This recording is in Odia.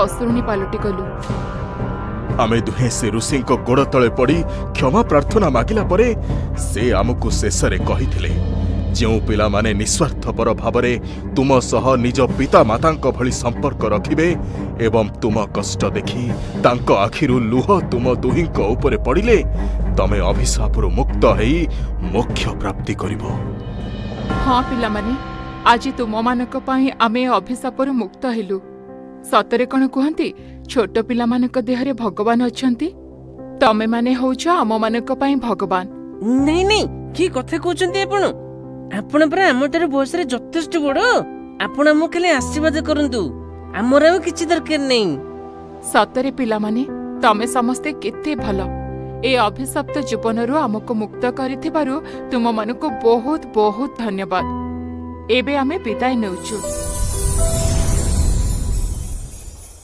ଅଶୁରୁଣୀ ପାଲଟି ଗଲୁ। ଆମେ ଦୁହେଁ ସେ ଋଷିଙ୍କ ଗୋଡ଼ ତଳେ ପଡ଼ି କ୍ଷମା ପ୍ରାର୍ଥନା ମାଗିଲା ପରେ ସେ ଆମକୁ ଶେଷରେ କହିଥିଲେ, ଯେଉଁ ପିଲାମାନେ ନିଃସ୍ୱାର୍ଥପର ଭାବରେ ତୁମ ସହ ନିଜ ପିତା ମାତାଙ୍କ ଭଳି ସମ୍ପର୍କ ରଖିବେ ଏବଂ ତୁମ କଷ୍ଟ ଦେଖି ତାଙ୍କ ଆଖିରୁ ଲୁହ ତୁମ ଦୁହିଁଙ୍କ ଉପରେ ପଡ଼ିଲେ ତମେ ଅଭିଶାପରୁ ମୁକ୍ତ ହେଇ ମୋକ୍ଷ ପ୍ରାପ୍ତି କରିବ। ହଁ ପିଲାମାନେ, ଆଜି ତୁମମାନଙ୍କ ପାଇଁ ଆମେ ଅଭିଶାପରୁ ମୁକ୍ତ ହେଲୁ। ସତରେ କଣ କୁହନ୍ତି, ଛୋଟ ପିଲାମାନଙ୍କ ଦେହରେ ଭଗବାନ ଅଛନ୍ତି। ତମେମାନେ ହଉଛ ଆମମାନଙ୍କ ପାଇଁ ଭଗବାନ। ନାଇଁ ନାଇଁ, କି କଥା କହୁଛନ୍ତି ଆପଣ? ଆପଣ ପରା ଆମଠାରୁ ବୟସରେ ଯଥେଷ୍ଟ ବଡ। ଆପଣ ଆମକୁ ଖାଲି ଆଶୀର୍ବାଦ କରନ୍ତୁ, ଆମର ଆଉ କିଛି ଦରକାର ନାହିଁ। ସତରେ ପିଲାମାନେ, ତମେ ସମସ୍ତେ କେତେ ଭଲ। ଏ ଅଭିଶପ୍ତ ଜୀବନରୁ ଆମକୁ ମୁକ୍ତ କରିଥିବାରୁ ତୁମମାନଙ୍କୁ ବହୁତ ବହୁତ ଧନ୍ୟବାଦ। ଏବେ ଆମେ ବିଦାୟ ନେଉଛୁ।